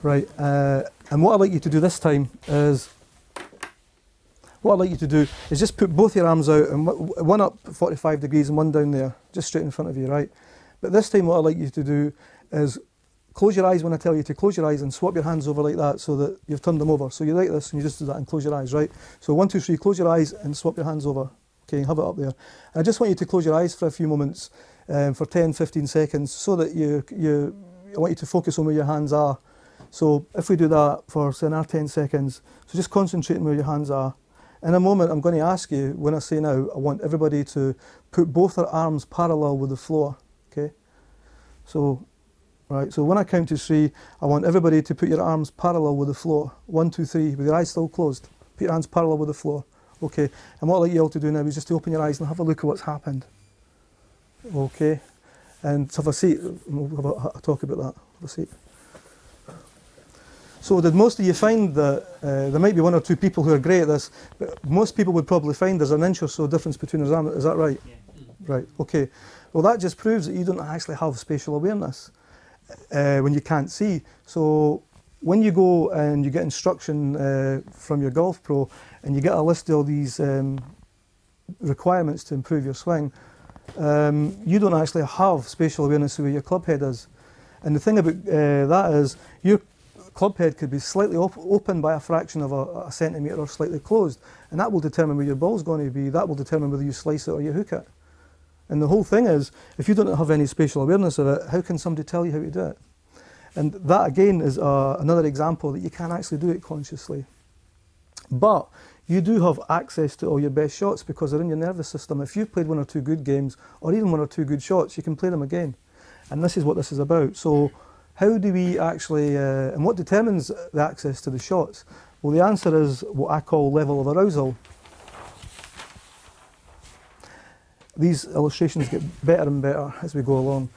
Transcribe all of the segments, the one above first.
Right, and what I'd like you to do this time is, just put both your arms out, and one up 45 degrees and one down there, just straight in front of you, right? But this time what I'd like you to do is close your eyes when I tell you to close your eyes and swap your hands over like that so that you've turned them over. So you like this and you just do that and close your eyes, right? So 1, 2, 3, close your eyes and swap your hands over. Okay, have it up there. And I just want you to close your eyes for a few moments, for 10, 15 seconds, so that I want you to focus on where your hands are. So if we do that for, say, another 10 seconds, so just concentrating where your hands are. In a moment, I'm going to ask you, when I say now, I want everybody to put both their arms parallel with the floor, okay? So, right, so when I count to 3, I want everybody to put your arms parallel with the floor. 1, 2, 3, with your eyes still closed. Put your hands parallel with the floor, okay? And what I'd like you all to do now is just to open your eyes and have a look at what's happened, okay? And have a seat. We'll have a talk about that. Have a seat. So did most of you find that, there might be 1 or 2 people who are great at this, but most people would probably find there's an inch or so difference between their arms. Is that right? Yeah. Right, okay. Well, that just proves that you don't actually have spatial awareness when you can't see. So when you go and you get instruction from your golf pro and you get a list of all these requirements to improve your swing, you don't actually have spatial awareness of where your club head is. And the thing about that is your club head could be slightly open by a fraction of a centimetre or slightly closed, and that will determine where your ball's going to be. That will determine whether you slice it or you hook it. And the whole thing is, if you don't have any spatial awareness of it, how can somebody tell you how to do it? And that again is another example that you can't actually do it consciously. But you do have access to all your best shots because they're in your nervous system. If you've played 1 or 2 good games, or even 1 or 2 good shots, you can play them again. And this is what this is about. So how do we actually, and what determines the access to the shots? Well, the answer is what I call level of arousal. These illustrations get better and better as we go along.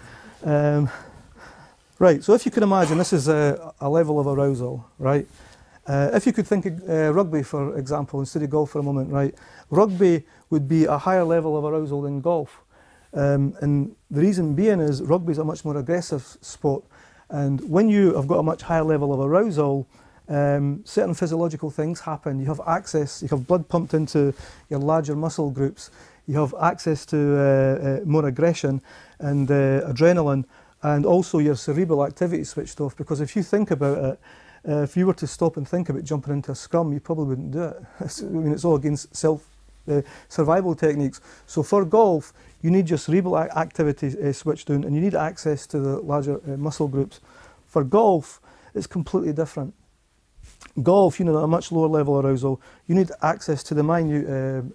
Right, so if you can imagine, this is a level of arousal, right? If you could think of rugby, for example, instead of golf for a moment, right? Rugby would be a higher level of arousal than golf. And the reason being is rugby is a much more aggressive sport. And when you have got a much higher level of arousal, certain physiological things happen. You have access, you have blood pumped into your larger muscle groups. You have access to more aggression and adrenaline, and also your cerebral activity switched off. Because if you think about it, if you were to stop and think about jumping into a scrum, you probably wouldn't do it. I mean, it's all against survival techniques. So for golf, you need your cerebral activity switched on, and you need access to the larger muscle groups. For golf, it's completely different. Golf, you know, at a much lower level of arousal, you need access to the minute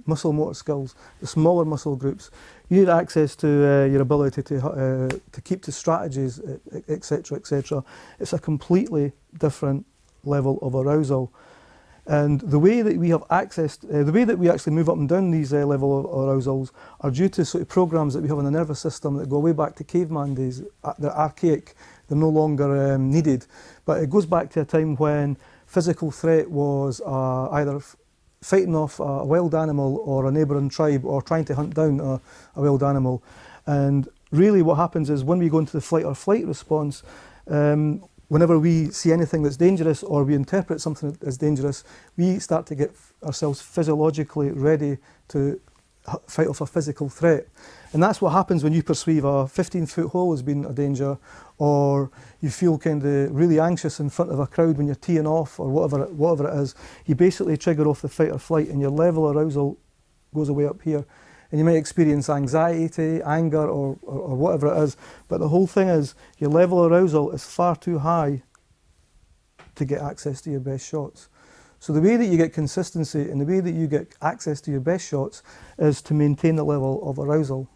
muscle motor skills, the smaller muscle groups. You need access to your ability to keep to strategies, etc., etc. It's a completely different level of arousal. And the way that we have access, the way that we actually move up and down these level of arousals are due to sort of programs that we have in the nervous system that go way back to caveman days. They're archaic, they're no longer needed. But it goes back to a time when physical threat was either fighting off a wild animal or a neighbouring tribe, or trying to hunt down a wild animal. And really what happens is when we go into the fight or flight response, whenever we see anything that's dangerous or we interpret something as dangerous, we start to get ourselves physiologically ready to fight off a physical threat. And that's what happens when you perceive a 15-foot hole as being a danger, or you feel kind of really anxious in front of a crowd when you're teeing off, or whatever it is. You basically trigger off the fight or flight, and your level of arousal goes away up here. And you might experience anxiety, anger, or whatever it is. But the whole thing is, your level of arousal is far too high to get access to your best shots. So the way that you get consistency and the way that you get access to your best shots is to maintain the level of arousal.